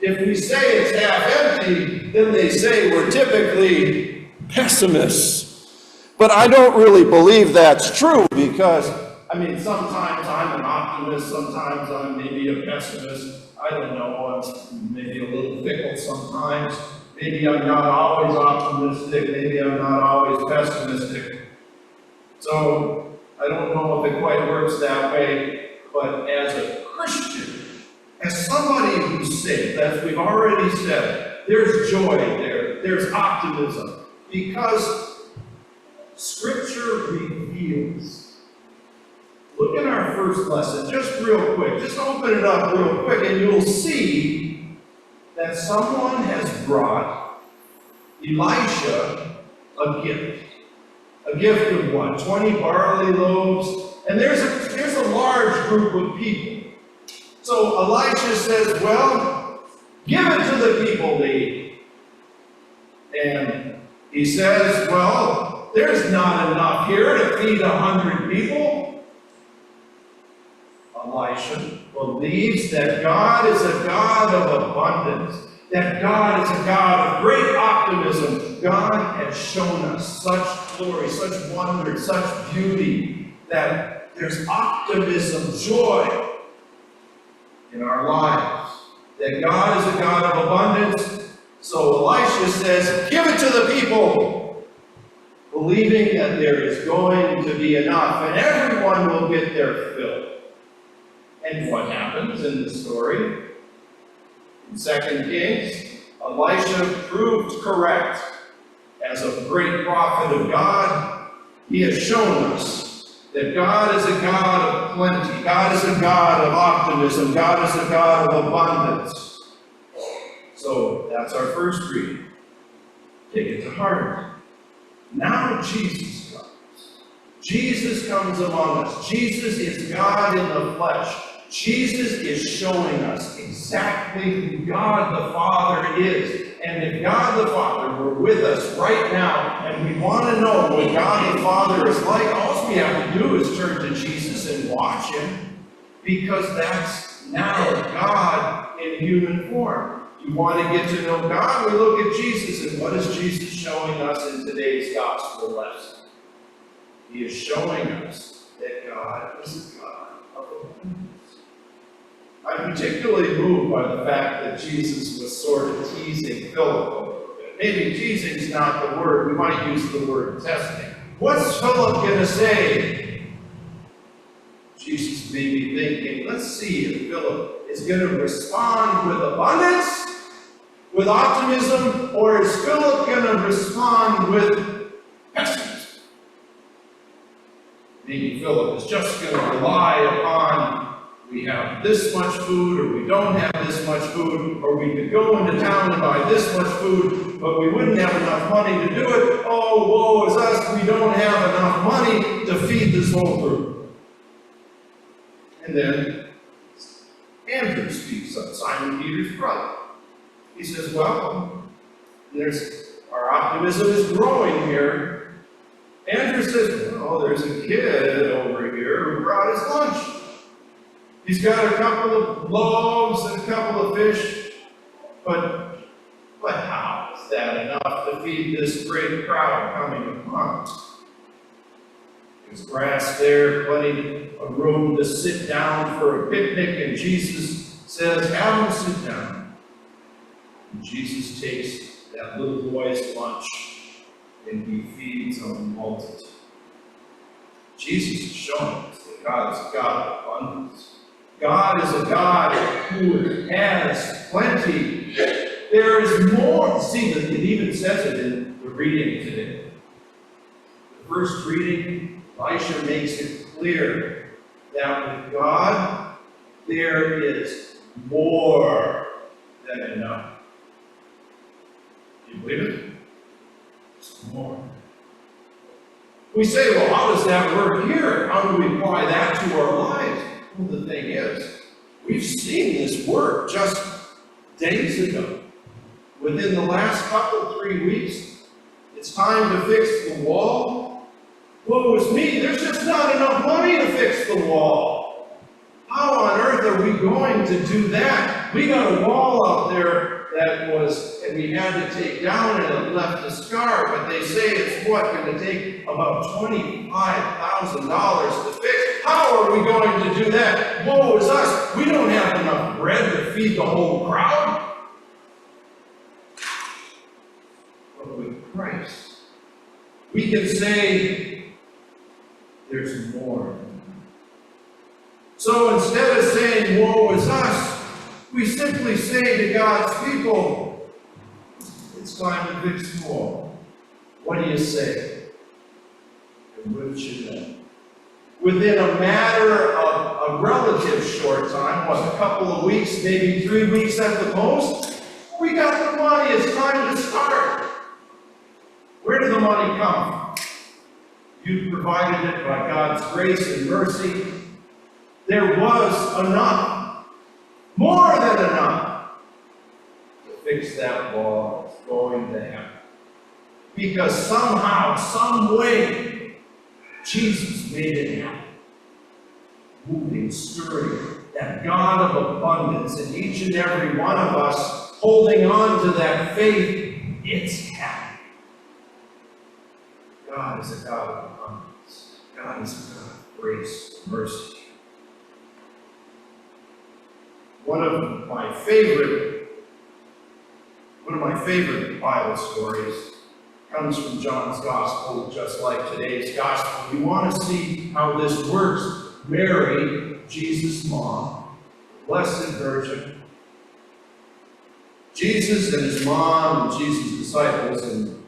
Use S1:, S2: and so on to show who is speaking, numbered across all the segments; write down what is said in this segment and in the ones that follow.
S1: If we say it's half empty, then they say we're typically pessimists. But I don't really believe that's true because, I mean, sometimes I'm an optimist, sometimes I'm maybe a pessimist. I don't know, I'm maybe a little fickle sometimes. Maybe I'm not always optimistic, maybe I'm not always pessimistic. So I don't know if it quite works that way, but as a Christian, as somebody who's saved, as we've already said, there's joy there, there's optimism, because Scripture reveals. Look at our first lesson, just real quick. Just open it up real quick, and you'll see that someone has brought Elisha a gift. A gift of what? 20 barley loaves? And there's a large group of people. So Elisha says, well, give it to the people to eat. And he says, well, there's not enough here to feed 100 people. Elisha believes that God is a God of abundance, that God is a God of great optimism. God has shown us such glory, such wonder, such beauty, that there's optimism, joy in our lives, that God is a God of abundance. So Elisha says, give it to the people, believing that there is going to be enough, and everyone will get their fill. And what happens in the story? In 2 Kings, Elisha proved correct. As a great prophet of God, he has shown us that God is a God of plenty. God is a God of optimism. God is a God of abundance. So that's our first reading. Take it to heart. Now Jesus comes. Jesus comes among us. Jesus is God in the flesh. Jesus is showing us exactly who God the Father is. And if God the Father were with us right now, and we want to know what God the Father is like, all we have to do is turn to Jesus and watch him, because that's now God in human form. You want to get to know God? We look at Jesus, and what is Jesus showing us in today's gospel lesson? He is showing us that God is a God of abundance. I'm particularly moved by the fact that Jesus was sort of teasing Philip a little bit. Maybe teasing is not the word. We might use the word testing. What's Philip going to say? Jesus may be thinking, let's see if Philip is going to respond with abundance, with optimism, or is Philip going to respond with pessimism? Maybe Philip is just going to rely upon, we have this much food, or we don't have this much food, or we could go into town and buy this much food, but we wouldn't have enough money to do it. Oh, woe is us, we don't have enough money to feed this whole group. And then Andrew speaks up, Simon Peter's brother. He says, well, our optimism is growing here. Andrew says, well, there's a kid over here who brought his lunch. He's got a couple of loaves and a couple of fish, but how is that enough to feed this great crowd coming upon us? There's grass there, plenty of room to sit down for a picnic, and Jesus says, have them sit down. And Jesus takes that little boy's lunch and he feeds a multitude. Jesus is showing us that God is a God of abundance. God is a God who has plenty. There is more. See, it even says it in the reading today. The first reading, Elisha makes it clear that with God, there is more than enough. Do you believe it? It's more. We say, well, how does that work here? How do we apply that to our lives? Well, the thing is, we've seen this work just days ago. Within the last 3 weeks, it's time to fix the wall. Woe is me, there's just not enough money to fix the wall. How on earth are we going to do that? We got a wall up there we had to take down, and it left a scar. But they say it's going to take about $25,000 to fix. How are we going to do that? Woe is us. We don't have enough bread to feed the whole crowd. But with Christ, we can say there's more. So instead of saying, woe is us, we simply say to God's people, it's time to fix more. What do you say? And what should you know? Within a matter of a relative short time, a couple of weeks, maybe 3 weeks at the most, we got the money. It's time to start. Where did the money come from? You provided it by God's grace and mercy. There was enough, more than enough, to fix that wall. It's going to happen. Because somehow, some way, Jesus made it happen. Moving, stirring, that God of abundance in each and every one of us, holding on to that faith, it's happening. God is a God of abundance. God is a God of grace, mercy. One of my favorite Bible stories comes from John's Gospel, just like today's Gospel. We want to see how this works. Mary, Jesus' mom, Blessed Virgin, Jesus and his mom and Jesus' disciples in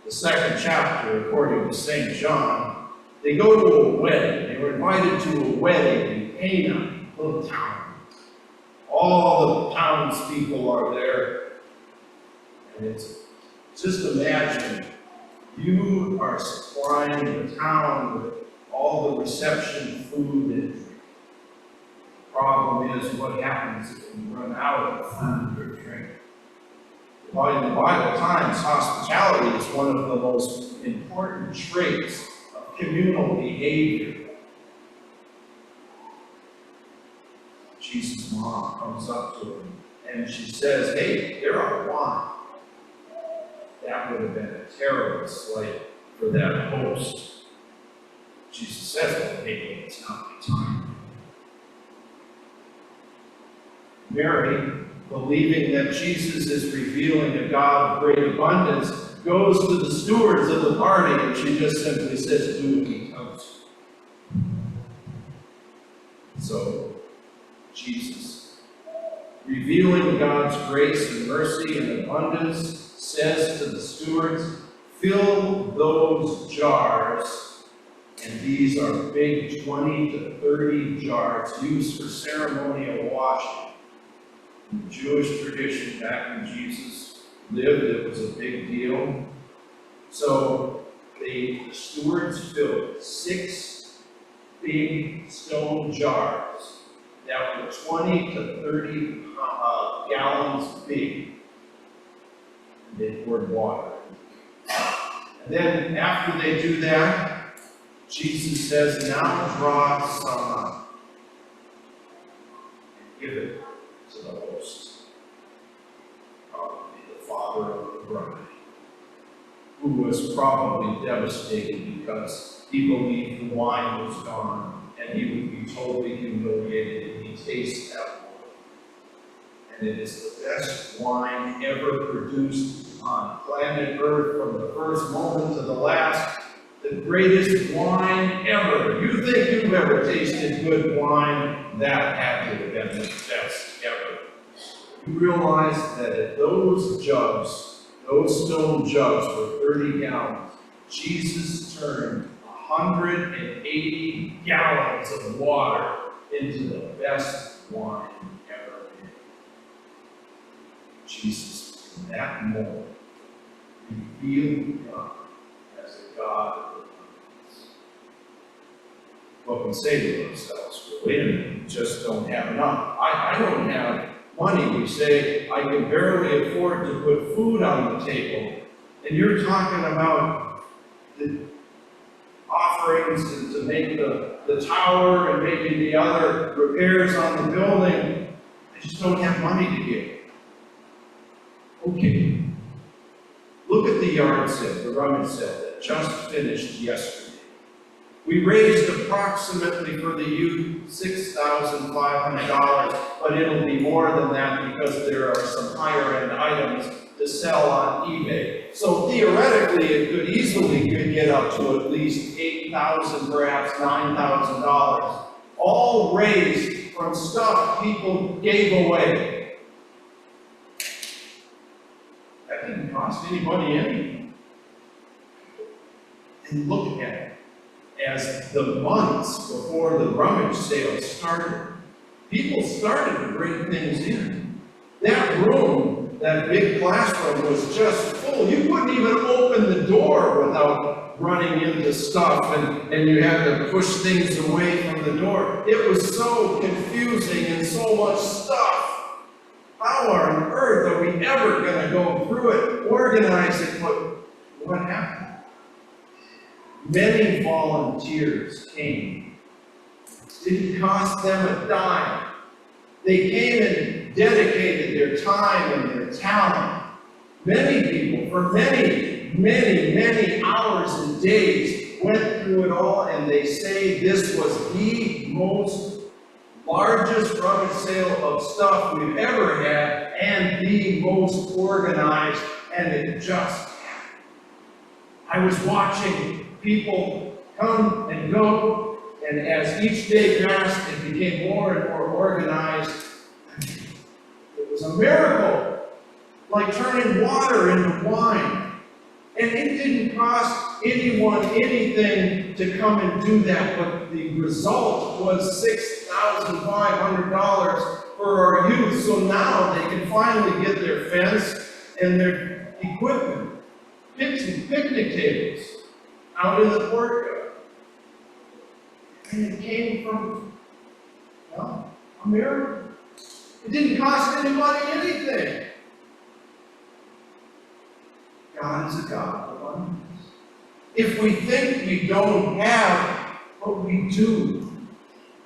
S1: the second chapter, according to St. John, they go to a wedding. They were invited to a wedding in Cana, a little town. All the townspeople are there. And it's just imagine you are supplying the town with all the reception food and drink. The problem is what happens if you run out of food or drink. In the Bible times, hospitality is one of the most important traits of communal behavior. Jesus' mom comes up to him and she says, hey, there are wine. That would have been a terrible slight for that host. Jesus says, well, maybe it's not my time. Mary, believing that Jesus is revealing a God of great abundance, goes to the stewards of the party and she just simply says, do what he tells you. So, Jesus, revealing God's grace and mercy and abundance, says to the stewards, fill those jars, and these are big 20 to 30 jars used for ceremonial washing. In the Jewish tradition, back when Jesus lived, it was a big deal. So the stewards filled 6 big stone jars that were 20 to 30 gallons big. And they poured water. And then after they do that, Jesus says, now draw some up and give it to the host. Probably the father of the bride, who was probably devastated because he believed the wine was gone and he would be totally humiliated if he tastes that wine. And it is the best wine ever produced on planet Earth, from the first moment to the last. The greatest wine ever. You think you've ever tasted good wine? That had to have been the best ever. You realize that if those jugs, those stone jugs were 30 gallons, Jesus turned 180 gallons of water into the best wine ever made. Jesus, in that moment, revealed God as a God of abundance. What we say to ourselves, well, wait a minute, we just don't have enough. I don't have money. We say, I can barely afford to put food on the table. And you're talking about the offerings to make the tower and maybe the other repairs on the building. I just don't have money to give. Okay, yard sale, the rummage sale that just finished yesterday. We raised approximately for the youth $6,500, but it'll be more than that because there are some higher end items to sell on eBay. So theoretically, it could easily get up to at least $8,000, perhaps $9,000, all raised from stuff people gave away. That didn't cost anybody anything. And look at it. As the months before the rummage sale started, people started to bring things in. That room, that big classroom, was just full. You couldn't even open the door without running into stuff, and you had to push things away from the door. It was so confusing and so much stuff. How on earth are we ever going to go through it, organize it? But what happened? Many volunteers came. Didn't cost them a dime. They came and dedicated their time and their talent. Many people, for many hours and days, went through it all, and they say this was the most largest rummage sale of stuff we've ever had, and the most organized, and it just happened. I was watching people come and go, and as each day passed, it became more and more organized. It was a miracle, like turning water into wine. And it didn't cost anyone anything to come and do that, but the result was $6,500 for our youth. So now they can finally get their fence and their equipment, picnic tables, out in the courtyard. And it came from, well, a miracle. It didn't cost anybody anything. God is a God of abundance. If we think we don't have, but we do.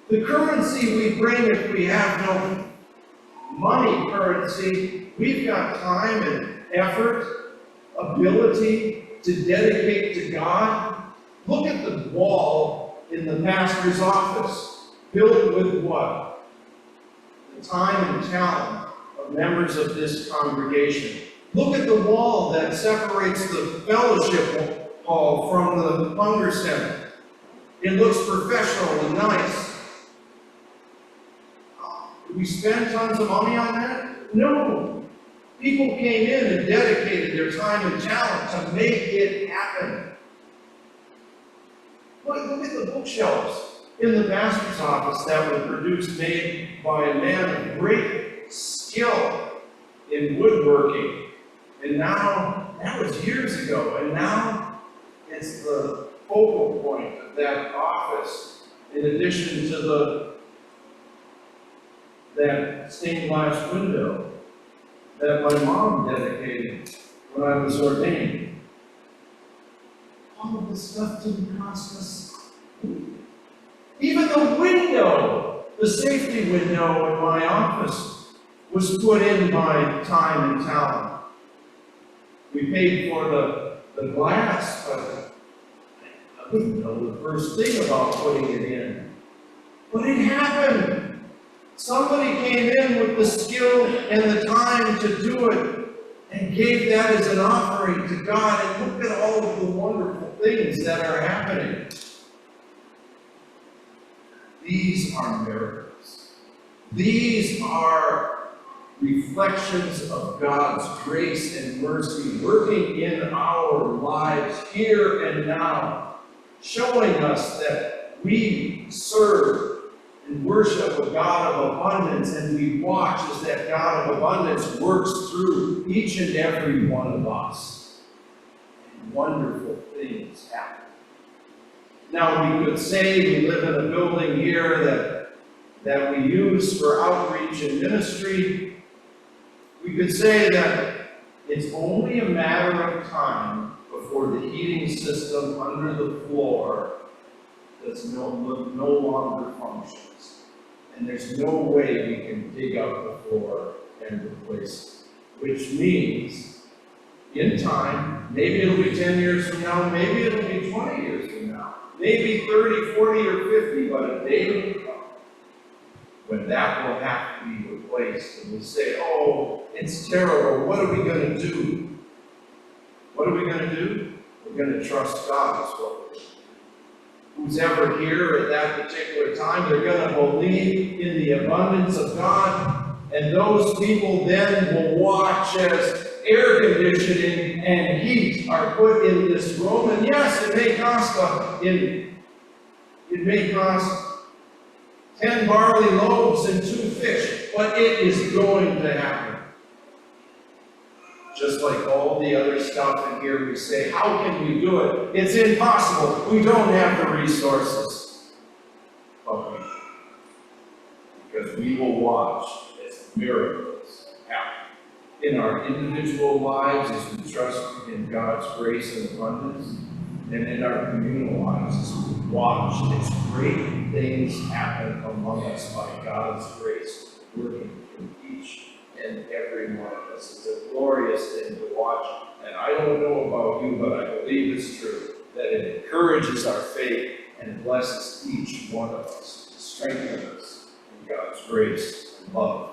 S1: The currency we bring, if we have no money currency, we've got time and effort, ability to dedicate to God. Look at the wall in the pastor's office, built with what? The time and talent of members of this congregation. Look at the wall that separates the fellowship hall from the hunger center. It looks professional and nice. Did we spend tons of money on that? No. People came in and dedicated their time and talent to make it happen. Look at the bookshelves in the pastor's office that were produced, made by a man of great skill in woodworking. And now, that was years ago, and now it's the focal point of that office, in addition to that stained glass window that my mom dedicated when I was ordained. All of this stuff didn't cost us anything. Even the window, the safety window in my office, was put in by time and talent. We paid for the glass, but I wouldn't know the first thing about putting it in. But it happened. Somebody came in with the skill and the time to do it and gave that as an offering to God. And look at all of the wonderful things that are happening. These are miracles. These are reflections of God's grace and mercy working in our lives here and now, showing us that we serve and worship a God of abundance, and we watch as that God of abundance works through each and every one of us. And wonderful things happen. Now, we could say we live in a building here that we use for outreach and ministry. We could say that it's only a matter of time before the heating system under the floor that's no longer functions. And there's no way we can dig up the floor and replace it. Which means in time, maybe it'll be 10 years from now, maybe it'll be 20 years from now, maybe 30, 40, or 50, but a day will come when that will have to be replaced, and we say, oh, it's terrible, what are we going to do? What are we going to do? We're going to trust God is what we're going to do. Who's ever here at that particular time, they're going to believe in the abundance of God, and those people then will watch as air conditioning and heat are put in this room. And yes, it may cost 10 barley loaves and 2 fish, but it is going to happen. Just like all the other stuff in here, we say, how can we do it? It's impossible. We don't have the resources. But because we will watch as miracles happen in our individual lives as we trust in God's grace and abundance, and in our communal lives as we watch as great things happen among us by God's grace, working through each and every one of us. It's a glorious thing to watch, and I don't know about you, but I believe it's true, that it encourages our faith and blesses each one of us, to strengthen us in God's grace and love.